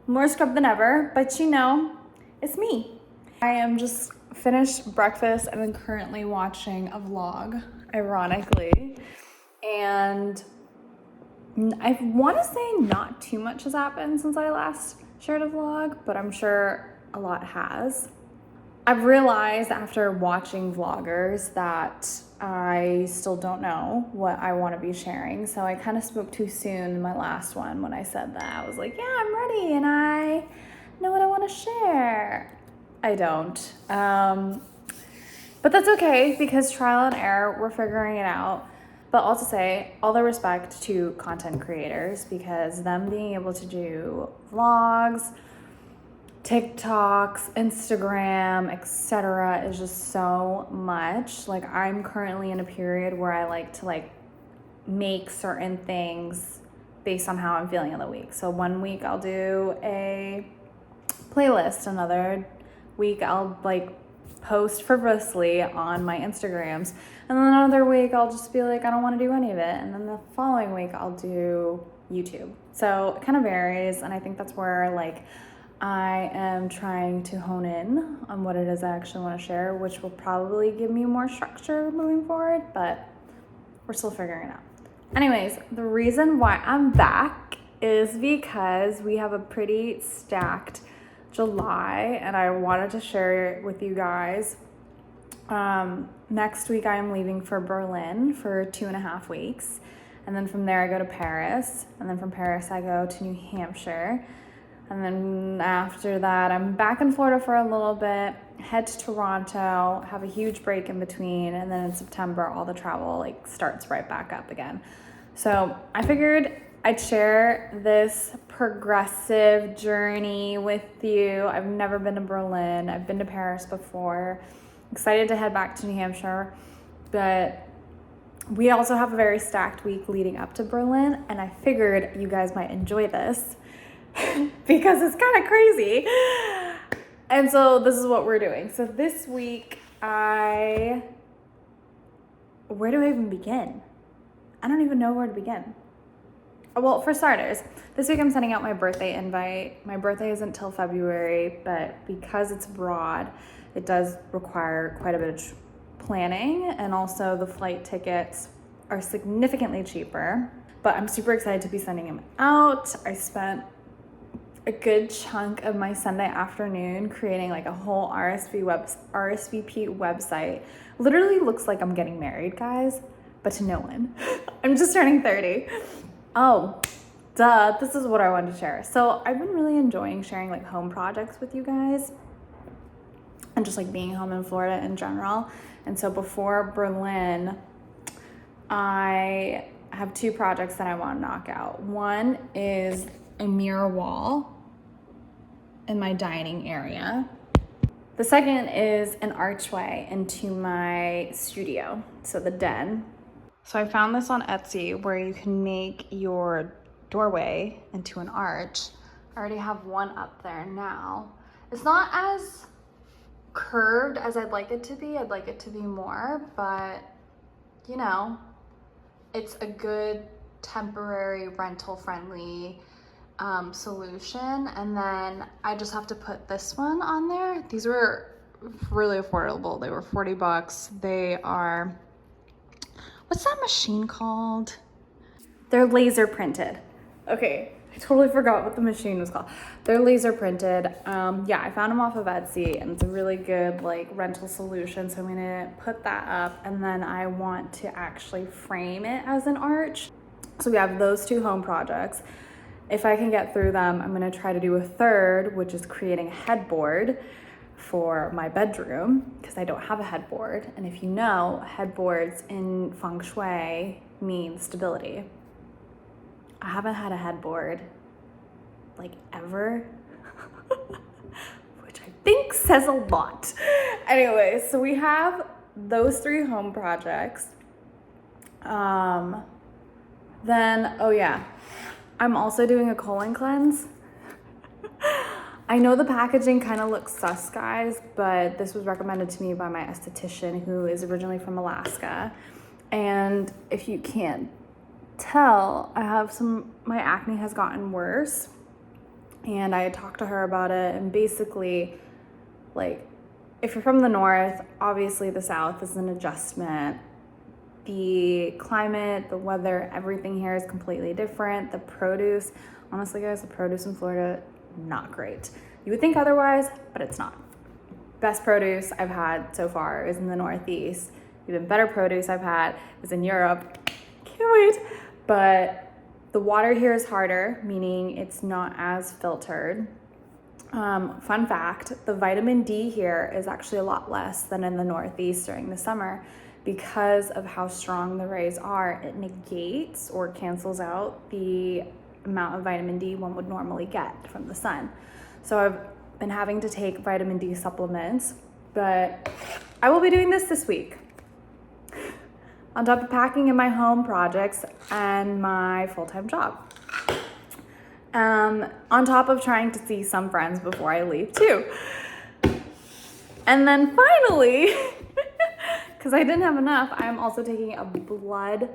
more scrubbed than ever, but it's me. I am just finished breakfast and I'm currently watching a vlog, ironically. And I want to say not too much has happened since I last shared a vlog, but I'm sure a lot has. I've realized after watching vloggers that I still don't know what I want to be sharing. So I kind of spoke too soon in my last one when I said that. I was like, yeah, I'm ready and I know what I want to share. I don't. But that's okay because trial and error, we're figuring it out. But also say all the respect to content creators because them being able to do vlogs, TikToks, Instagram, etc. is just so much. Like I'm currently in a period where I like to make certain things based on how I'm feeling in the week. So one week I'll do a playlist, another week I'll post frivolously on my Instagrams, and then another week I'll just be like, I don't want to do any of it, and then the following week I'll do YouTube. So it kind of varies, and I think that's where I am trying to hone in on what it is I actually want to share, which will probably give me more structure moving forward, but we're still figuring it out. Anyways, the reason why I'm back is because we have a pretty stacked July and I wanted to share it with you guys. Next week I'm leaving for Berlin for 2.5 weeks, and then from there I go to Paris, and then from Paris I go to New Hampshire, and then after that I'm back in Florida for a little bit, head to Toronto, have a huge break in between, and then in September all the travel starts right back up again. So I figured I'd share this progressive journey with you. I've never been to Berlin. I've been to Paris before. Excited to head back to New Hampshire, but we also have a very stacked week leading up to Berlin, and I figured you guys might enjoy this because it's kind of crazy. And so this is what we're doing. So this week, where do I even begin? I don't even know where to begin. Well, for starters, this week I'm sending out my birthday invite. My birthday isn't till February, but because it's abroad, it does require quite a bit of planning, and also the flight tickets are significantly cheaper. But I'm super excited to be sending them out. I spent a good chunk of my Sunday afternoon creating a whole RSVP website. Literally looks like I'm getting married, guys, but to no one. I'm just turning 30. Oh, duh, this is what I wanted to share. So I've been really enjoying sharing home projects with you guys and just being home in Florida in general. And so before Berlin, I have 2 projects that I want to knock out. One is a mirror wall in my dining area. The second is an archway into my studio, so the den. So I found this on Etsy where you can make your doorway into an arch. I already have one up there now. It's not as curved as I'd like it to be. I'd like it to be more, but it's a good temporary rental friendly solution. And then I just have to put this one on there. These were really affordable. They were $40. They are, what's that machine called? They're laser printed. Okay, I totally forgot what the machine was called. They're laser printed. Yeah, I found them off of Etsy, and it's a really good rental solution. So I'm gonna put that up, and then I want to actually frame it as an arch. So we have those 2 home projects. If I can get through them, I'm gonna try to do a third, which is creating a headboard for my bedroom because I don't have a headboard. And if you know, headboards in feng shui mean stability. I haven't had a headboard ever, which I think says a lot. Anyway, so we have those 3 home projects. Then, oh yeah, I'm also doing a colon cleanse. I know the packaging kind of looks sus, guys, but this was recommended to me by my esthetician who is originally from Alaska. And if you can't tell, my acne has gotten worse. And I had talked to her about it, and basically, like, if you're from the north, obviously the south is an adjustment. The climate, the weather, everything here is completely different. The produce, honestly guys, the produce in Florida, not great. You would think otherwise, but it's not. Best produce I've had so far is in the Northeast. Even better produce I've had is in Europe. Can't wait. But the water here is harder, meaning it's not as filtered. Fun fact, the vitamin D here is actually a lot less than in the Northeast during the summer. Because of how strong the rays are, it negates or cancels out the amount of vitamin D one would normally get from the sun. So I've been having to take vitamin D supplements, but I will be doing this week. On top of packing in my home projects and my full-time job. On top of trying to see some friends before I leave too. And then finally, because I didn't have enough, I'm also taking a blood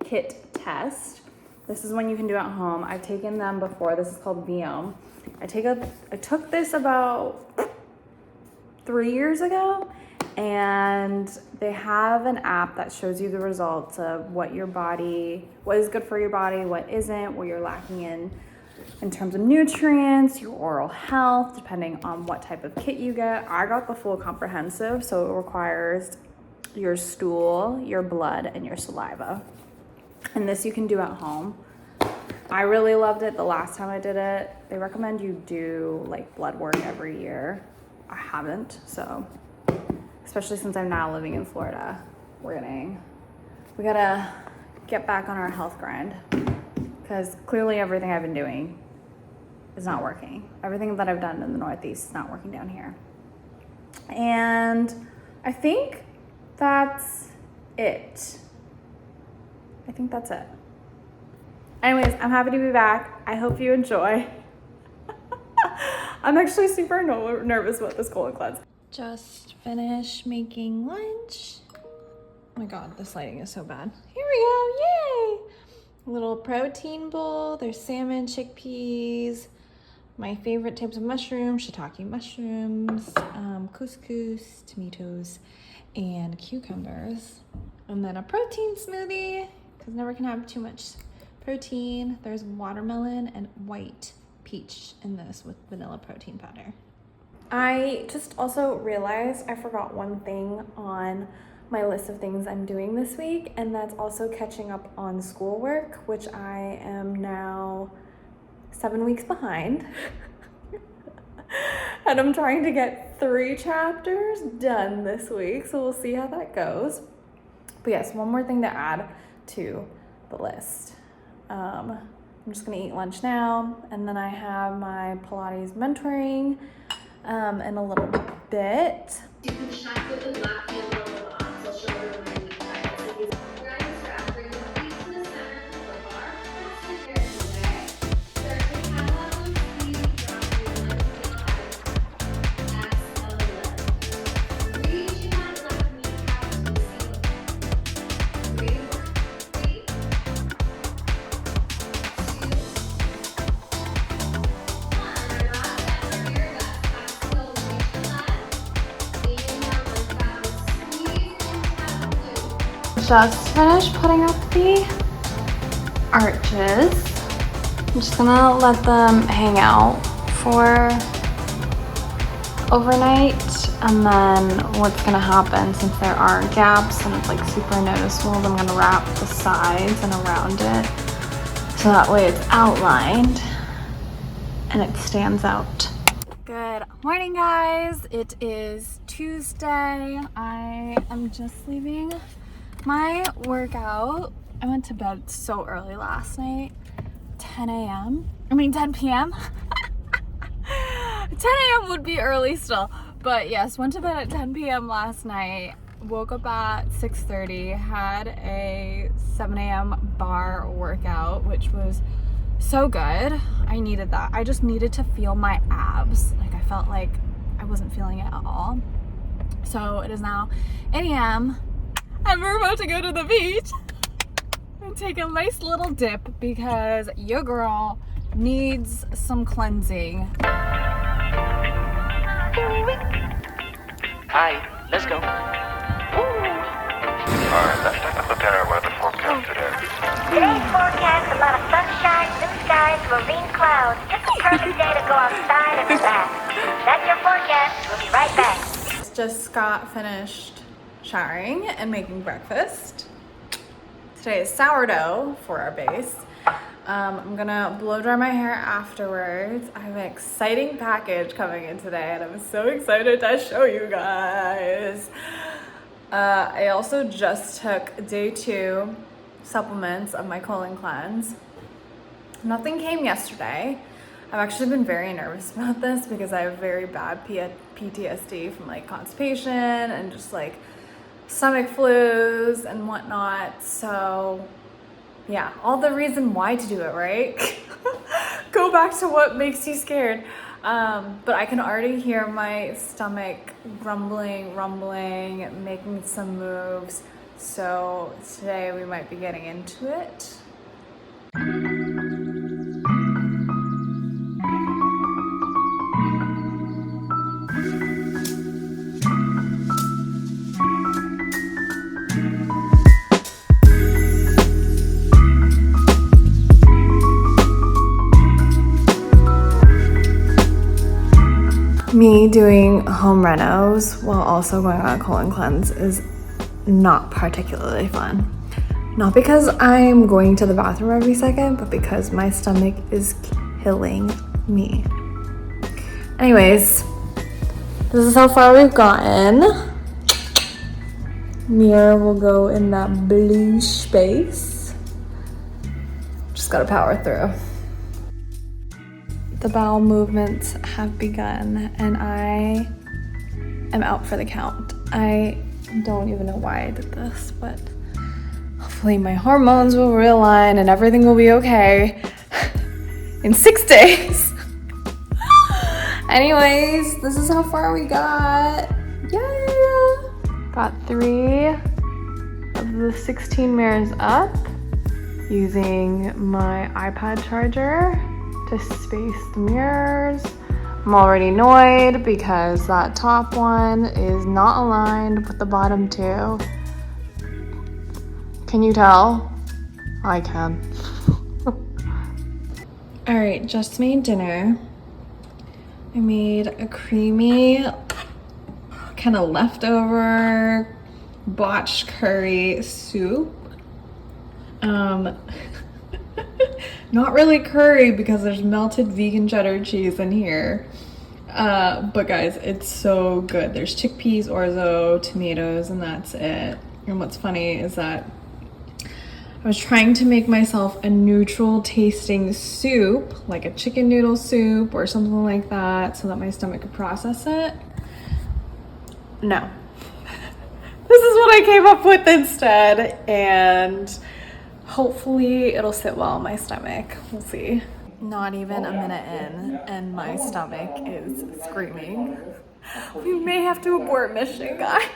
kit test. This is one you can do at home. I've taken them before. This is called Viome. I took this about 3 years ago, and they have an app that shows you the results of what is good for your body, what isn't, what you're lacking in terms of nutrients, your oral health, depending on what type of kit you get. I got the full comprehensive, so it requires your stool, your blood, and your saliva. And this you can do at home. I really loved it the last time I did it. They recommend you do like blood work every year. I haven't, so especially since I'm now living in Florida, we gotta get back on our health grind, because clearly everything I've been doing is not working. Everything that I've done in the Northeast is not working down here. And I think that's it. Anyways, I'm happy to be back. I hope you enjoy. I'm actually super nervous about this cold cleanse. Just finished making lunch. Oh my God, this lighting is so bad. Here we go, yay! A little protein bowl. There's salmon, chickpeas, my favorite types of mushrooms, shiitake mushrooms, couscous, tomatoes, and cucumbers. And then a protein smoothie, because never can have too much protein. There's watermelon and white peach in this with vanilla protein powder. I just also realized I forgot one thing on my list of things I'm doing this week, and that's also catching up on schoolwork, which I am now 7 weeks behind. And I'm trying to get 3 chapters done this week, so we'll see how that goes. But yes, one more thing to add to the list. I'm just gonna eat lunch now, and then I have my Pilates mentoring in a little bit. You can check with the left hand on the arm, so shoulder and knee. Right strap, bring your feet to the center of the bar. That's the here today. Start to have a little speed, drop your left knee high. Exhale, lift. Reaching that left kneecap to the ceiling. 3 more. 3, 2, 1. Our last set for your guts. Exhale, reach the left. Inhale, lift out. Squeeze into that glute. Just finished putting up the arches. I'm just gonna let them hang out for overnight, and then what's gonna happen, since there are gaps and it's like super noticeable, I'm gonna wrap the sides and around it so that way it's outlined and it stands out. Good morning, guys. It is Tuesday. I am just leaving my workout. I went to bed so early last night, 10 p.m. 10 a.m. would be early still, but yes, went to bed at 10 p.m. last night, woke up at 6:30, had a 7 a.m. bar workout, which was so good. I needed that. I just needed to feel my abs. Like, I felt like I wasn't feeling it at all. So it is now 8 a.m. and we're about to go to the beach and take a nice little dip, because your girl needs some cleansing. Hi, let's go. Alright, let's take a look at our weather forecast today. Today's forecast, a lot of sunshine, blue skies, marine clouds. Just a perfect day to go outside and relax. That's your forecast. We'll be right back. Just got finished showering and making breakfast. Today is sourdough for our base. I'm gonna blow dry my hair afterwards. I have an exciting package coming in today and I'm so excited to show you guys. I also just took day 2 supplements of my colon cleanse. Nothing came yesterday. I've actually been very nervous about this because I have very bad PTSD from like constipation and just like stomach flus and whatnot. So yeah, all the reason why to do it, right? Go back to what makes you scared. But I can already hear my stomach rumbling, making some moves. So today we might be getting into it. Me doing home renos while also going on a colon cleanse is not particularly fun. Not because I'm going to the bathroom every second, but because my stomach is killing me. Anyways, this is how far we've gotten. Mirror will go in that blue space. Just gotta power through. The bowel movements have begun and I am out for the count. I don't even know why I did this, but hopefully my hormones will realign and everything will be okay in 6 days. Anyways, this is how far we got. Yeah! Got 3 of the 16 mirrors up using my iPad charger to space the mirrors. I'm already annoyed because that top one is not aligned with the bottom 2. Can you tell? I can. All right, just made dinner. I made a creamy, kind of leftover botched curry soup. Not really curry because there's melted vegan cheddar cheese in here. But guys, it's so good. There's chickpeas, orzo, tomatoes, and that's it. And what's funny is that I was trying to make myself a neutral tasting soup, like a chicken noodle soup or something like that, so that my stomach could process it. No. This is what I came up with instead, and hopefully it'll sit well in my stomach. We'll see. Not even a minute in and my stomach is screaming. We may have to abort mission, guys.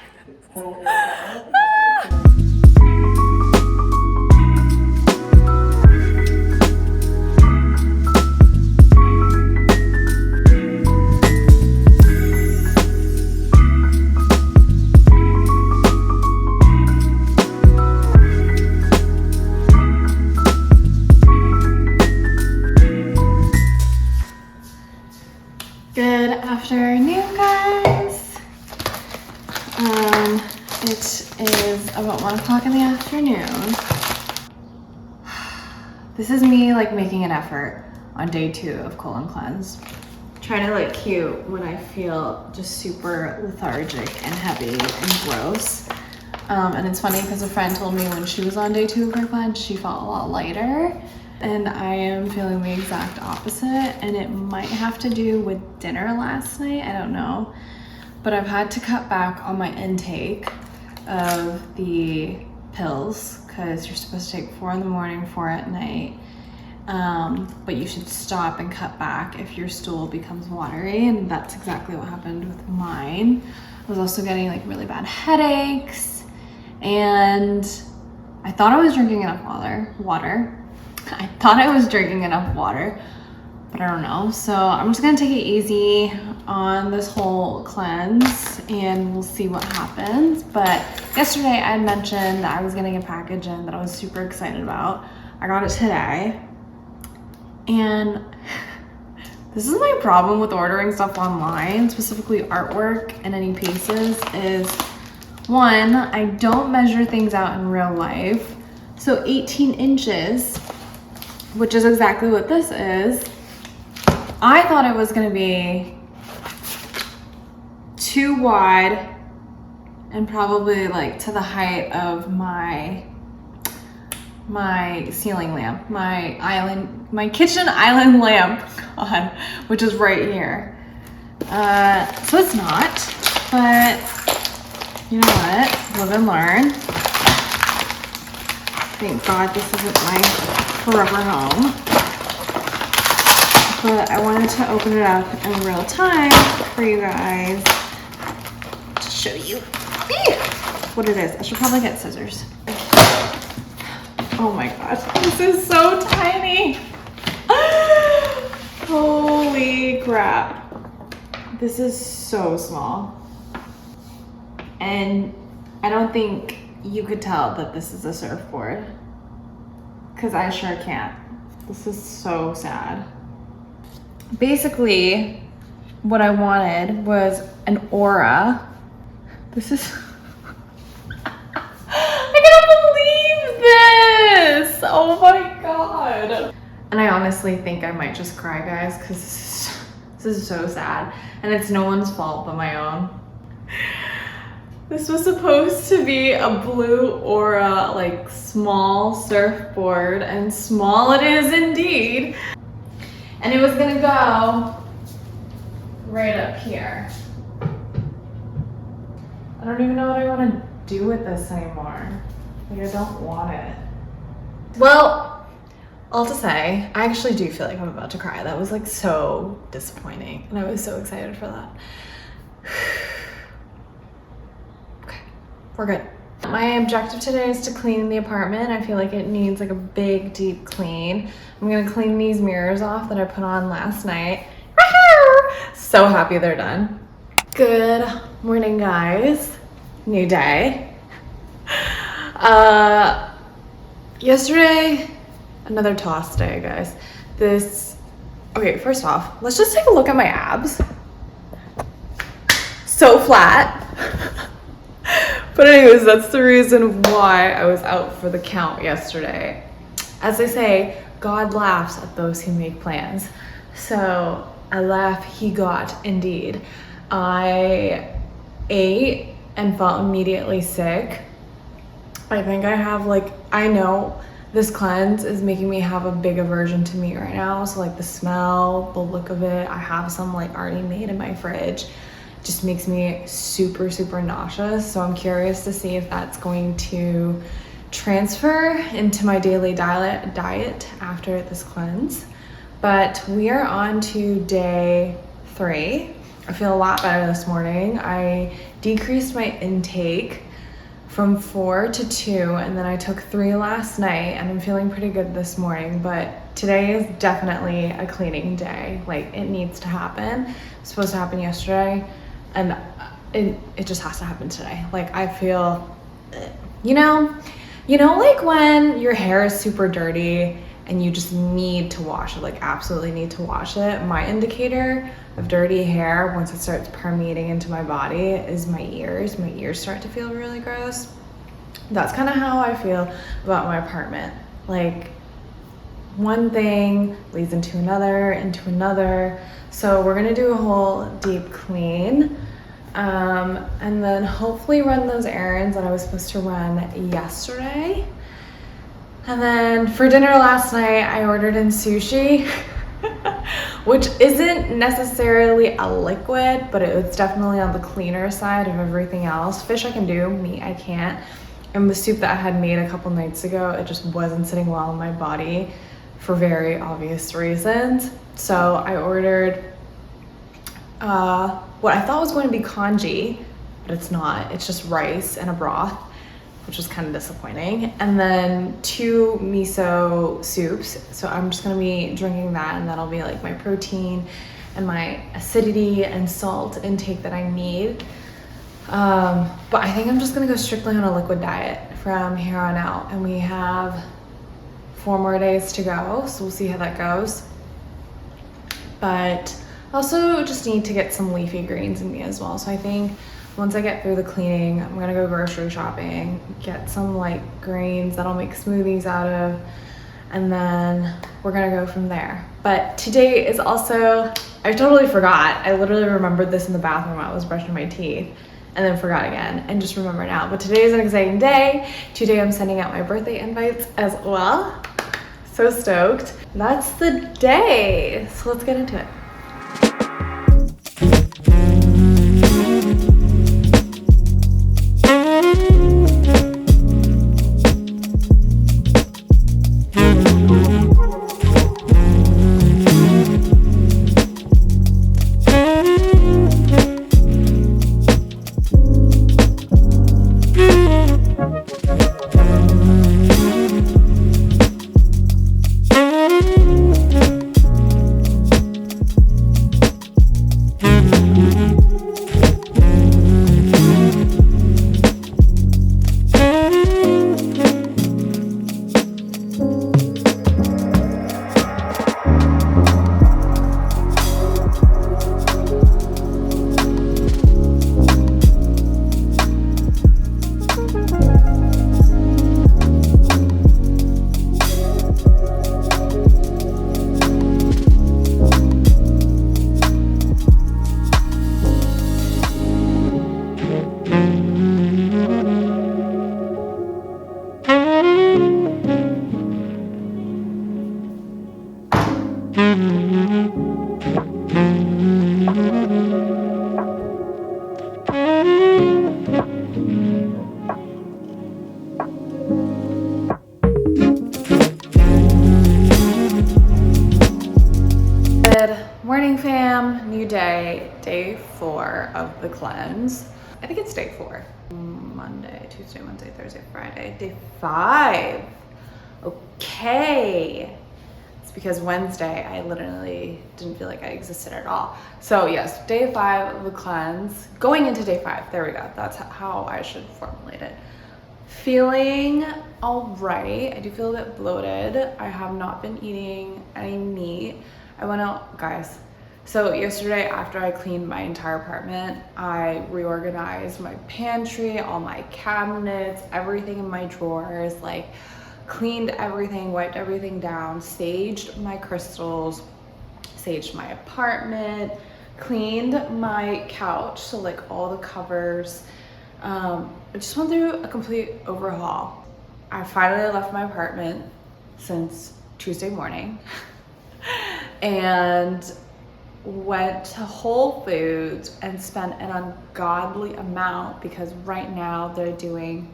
Good afternoon, guys. It is about 1 o'clock in the afternoon. This is me like making an effort on day 2 of colon cleanse. Trying to look cute when I feel just super lethargic and heavy and gross. And it's funny because a friend told me when she was on day 2 of her cleanse, she felt a lot lighter. And I am feeling the exact opposite, and it might have to do with dinner last night, I don't know. But I've had to cut back on my intake of the pills because you're supposed to take 4 in the morning, 4 at night. But you should stop and cut back if your stool becomes watery, and that's exactly what happened with mine. I was also getting like really bad headaches, and I thought I was drinking enough water. I thought I was drinking enough water, but I don't know. So I'm just gonna take it easy on this whole cleanse and we'll see what happens. But yesterday I had mentioned that I was getting a package in that I was super excited about. I got it today. And this is my problem with ordering stuff online, specifically artwork and any pieces, is one, I don't measure things out in real life. So 18 inches, which is exactly what this is, I thought it was gonna be too wide and probably like to the height of my ceiling lamp, my kitchen island lamp, God, which is right here. So it's not, but you know what? Live and learn. Thank God this isn't my forever home. But I wanted to open it up in real time for you guys to show you what it is. I should probably get scissors. Oh my gosh, this is so tiny. Holy crap. This is so small. And I don't think you could tell that this is a surfboard, because I sure can't. This is so sad. Basically, what I wanted was an aura. This is, I cannot believe this. Oh my God. And I honestly think I might just cry, guys, because this is so sad. And it's no one's fault but my own. This was supposed to be a blue aura, like small surfboard, and small it is indeed. And it was gonna go right up here. I don't even know what I want to do with this anymore. Like, I don't want it. Well, all to say, I actually do feel like I'm about to cry. That was like so disappointing, and I was so excited for that. Okay, we're good. My objective today is to clean the apartment. I feel like it needs like a big, deep clean. I'm gonna clean these mirrors off that I put on last night. So happy they're done. Good morning, guys. New day. Yesterday, another toss day, guys. Okay, first off, let's just take a look at my abs. So flat. But anyways, that's the reason why I was out for the count yesterday. As they say, God laughs at those who make plans. So I laugh, he got indeed. I ate and felt immediately sick. I think I know this cleanse is making me have a big aversion to meat right now. So like the smell, the look of it, I have some like already made in my fridge. Just makes me super, super nauseous. So I'm curious to see if that's going to transfer into my daily diet after this cleanse. But we are on to day 3. I feel a lot better this morning. I decreased my intake from 4 to 2, and then I took 3 last night, and I'm feeling pretty good this morning. But today is definitely a cleaning day. Like, it needs to happen. It's supposed to happen yesterday, and it just has to happen today. Like, I feel, you know like when your hair is super dirty and you just need to wash it, like absolutely need to wash it. My indicator of dirty hair, once it starts permeating into my body, is my ears. My ears start to feel really gross. That's kind of how I feel about my apartment. Like, one thing leads into another. So we're gonna do a whole deep clean. And then hopefully run those errands that I was supposed to run yesterday. And then for dinner last night, I ordered in sushi, which isn't necessarily a liquid, but it's definitely on the cleaner side of everything else. Fish I can do, meat I can't. And the soup that I had made a couple nights ago, it just wasn't sitting well in my body for very obvious reasons. So I ordered what I thought was going to be congee, but it's not. It's just rice and a broth. which was kind of disappointing. And then 2 miso soups. So I'm just gonna be drinking that, and that'll be like my protein and my acidity and salt intake that I need. But I think I'm just gonna go strictly on a liquid diet from here on out. And we have 4 more days to go, so we'll see how that goes. But also just need to get some leafy greens in me as well. So I think once I get through the cleaning, I'm gonna go grocery shopping, get some like greens that I'll make smoothies out of, and then we're gonna go from there. But today is also, I totally forgot. I literally remembered this in the bathroom while I was brushing my teeth, and then forgot again, and just remember now. But today is an exciting day. Today I'm sending out my birthday invites as well. So stoked. That's the day. So let's get into it. Morning fam, new day 4 of the cleanse. I think it's day 4. Monday, Tuesday, Wednesday, Thursday, Friday, day 5. Okay. It's because Wednesday I literally didn't feel like I existed at all. So yes, day 5 of the cleanse. Going into day 5, there we go. That's how I should formulate it. Feeling all right. I do feel a bit bloated. I have not been eating any meat. I went out, guys. So yesterday after I cleaned my entire apartment, I reorganized my pantry, all my cabinets, everything in my drawers, like cleaned everything, wiped everything down, saged my crystals, saged my apartment, cleaned my couch, so like all the covers. I just went through a complete overhaul. I finally left my apartment since Tuesday morning. And went to Whole Foods and spent an ungodly amount because right now they're doing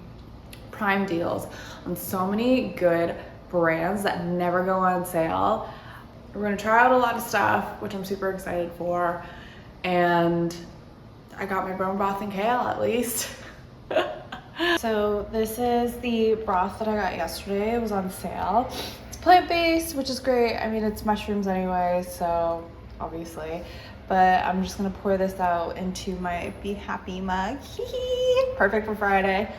prime deals on so many good brands that never go on sale. We're gonna try out a lot of stuff, which I'm super excited for. And I got my bone broth and kale at least. So this is the broth that I got yesterday. It was on sale. Plant-based, which is great. I mean, it's mushrooms anyway, so obviously, but I'm just gonna pour this out into my Be Happy mug. Perfect for Friday.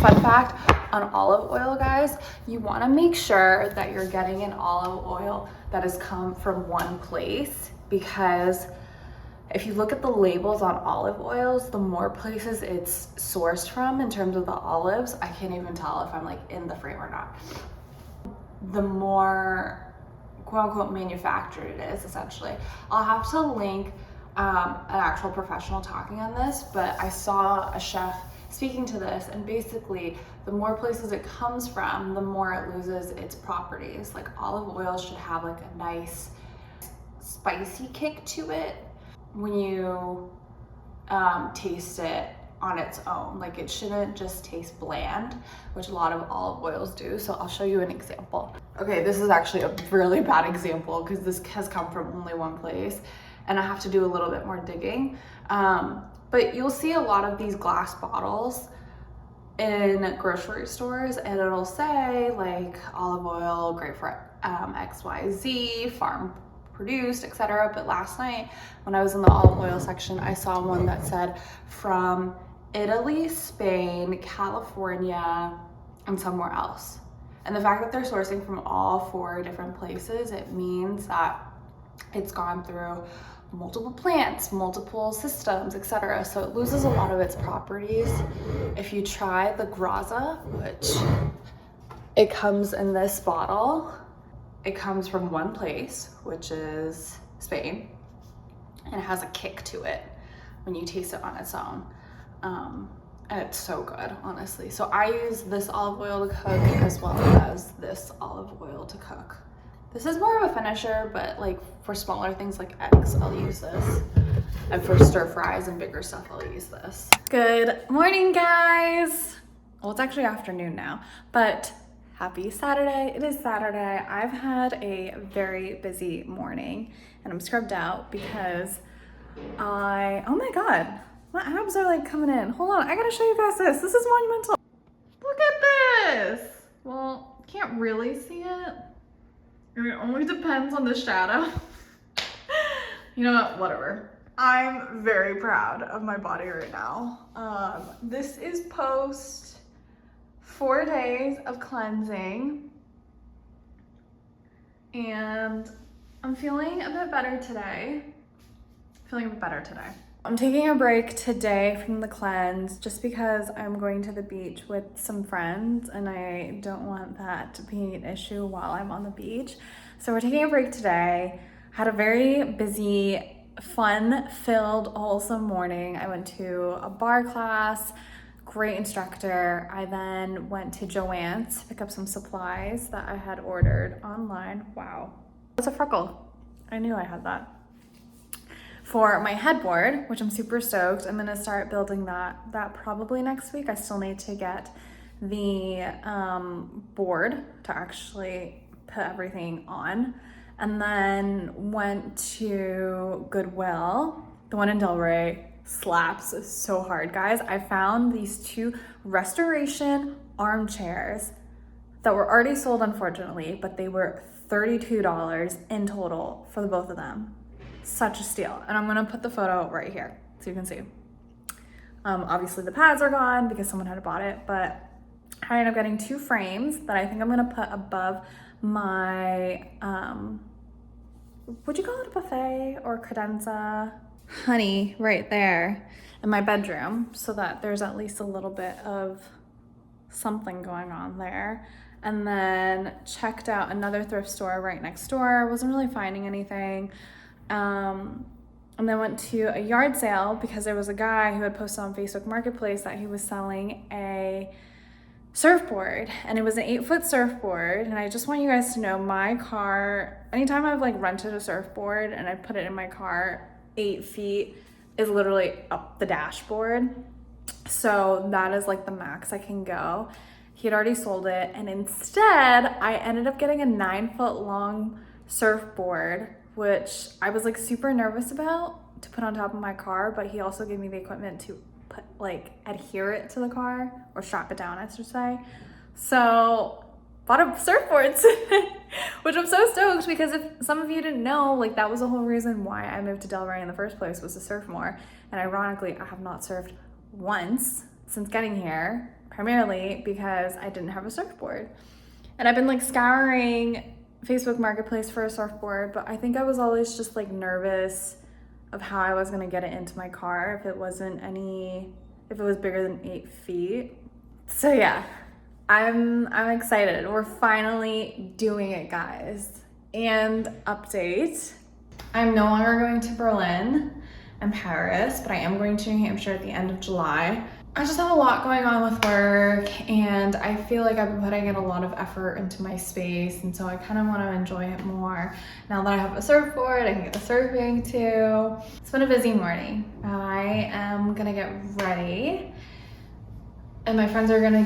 Fun fact on olive oil, guys, you want to make sure that you're getting an olive oil that has come from one place, because if you look at the labels on olive oils, the more places it's sourced from in terms of the olives, I can't even tell if I'm like in the frame or not. The more quote unquote manufactured it is, essentially. I'll have to link an actual professional talking on this, but I saw a chef speaking to this, and basically the more places it comes from, the more it loses its properties. Like olive oil should have like a nice spicy kick to it when you taste it on its own. Like it shouldn't just taste bland, which a lot of olive oils do. So I'll show you an example. Okay, this is actually a really bad example because this has come from only one place and I have to do a little bit more digging. But you'll see a lot of these glass bottles in grocery stores, and it'll say like olive oil, great for XYZ, farm produced, etc. But last night when I was in the olive oil section, I saw one that said from Italy, Spain, California, and somewhere else. And the fact that they're sourcing from all 4 different places, it means that it's gone through multiple plants, multiple systems, etc. So it loses a lot of its properties. If you try the Graza, which it comes in this bottle, it comes from one place, which is Spain, and it has a kick to it when you taste it on its own. And it's so good, honestly. So I use this olive oil to cook as well as this olive oil to cook. This is more of a finisher, but like for smaller things like eggs, I'll use this. And for stir fries and bigger stuff, I'll use this. Good morning, guys. Well, it's actually afternoon now, but happy Saturday. It is Saturday. I've had a very busy morning and I'm scrubbed out because oh my God, my abs are like coming in. Hold on, I gotta show you guys this. This is monumental. Look at this. Well, can't really see it. It only depends on the shadow. You know what, whatever. I'm very proud of my body right now. This is post 4 days of cleansing. And I'm feeling a bit better today. I'm taking a break today from the cleanse just because I'm going to the beach with some friends and I don't want that to be an issue while I'm on the beach. So we're taking a break today. Had a very busy, fun-filled, wholesome morning. I went to a bar class, great instructor. I then went to Joann's to pick up some supplies that I had ordered online. Wow, it's a freckle. I knew I had that. For my headboard, which I'm super stoked. I'm gonna start building that probably next week. I still need to get the board to actually put everything on. And then went to Goodwill. The one in Delray slaps so hard, guys. I found these 2 restoration armchairs that were already sold, unfortunately, but they were $32 in total for the both of them. Such a steal. And I'm gonna put the photo right here so you can see. Obviously the pads are gone because someone had bought it, but I ended up getting 2 frames that I think I'm gonna put above my, would you call it a buffet or credenza? Honey, right there in my bedroom, so that there's at least a little bit of something going on there. And then checked out another thrift store right next door. Wasn't really finding anything. And then went to a yard sale because there was a guy who had posted on Facebook Marketplace that he was selling a surfboard, and it was an 8-foot surfboard. And I just want you guys to know, my car, anytime I've like rented a surfboard and I put it in my car, 8 feet is literally up the dashboard. So that is like the max I can go. He had already sold it, and instead I ended up getting a 9-foot long surfboard, which I was like super nervous about to put on top of my car, but he also gave me the equipment to put like adhere it to the car, or strap it down, I should say. So bought a surfboard, which I'm so stoked because if some of you didn't know, like that was the whole reason why I moved to Delray in the first place, was to surf more. And ironically, I have not surfed once since getting here, primarily because I didn't have a surfboard. And I've been like scouring Facebook Marketplace for a surfboard, but I think I was always just like nervous of how I was gonna get it into my car if it was bigger than 8 feet. So yeah, I'm excited. We're finally doing it, guys. And update, I'm no longer going to Berlin and Paris, but I am going to New Hampshire at the end of July. I just have a lot going on with work, and I feel like I've been putting in a lot of effort into my space, and so I kind of want to enjoy it more. Now that I have a surfboard, I can get the surfing too. It's been a busy morning. I am gonna get ready, and my friends are gonna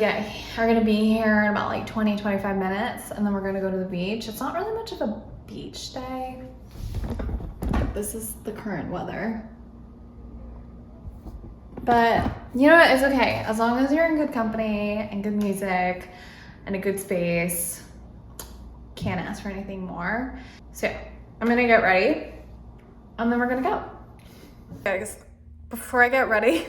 be here in about like 20-25 minutes, and then we're gonna go to the beach. It's not really much of a beach day. This is the current weather. But you know what? It's okay. As long as you're in good company and good music and a good space, can't ask for anything more. So I'm gonna get ready and then we're gonna go. Guys, before I get ready,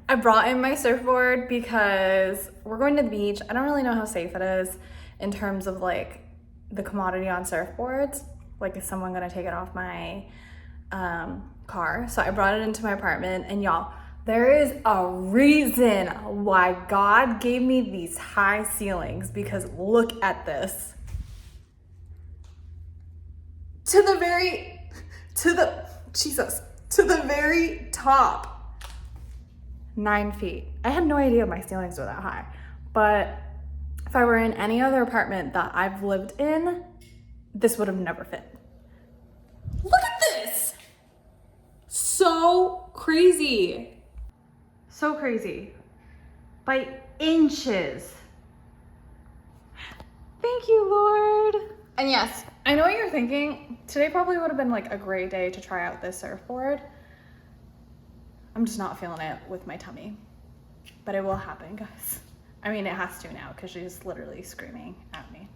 I brought in my surfboard because we're going to the beach. I don't really know how safe it is in terms of like the commodity on surfboards. Like, is someone gonna take it off my car? So I brought it into my apartment, and y'all, there is a reason why God gave me these high ceilings, because look at this. To the very top. 9 feet. I had no idea my ceilings were that high, but if I were in any other apartment that I've lived in, this would have never fit. Look at this! So crazy. So crazy. By inches. Thank you, Lord. And yes, I know what you're thinking. Today probably would have been like a great day to try out this surfboard. I'm just not feeling it with my tummy, but it will happen, guys. I mean, it has to now because she's literally screaming at me.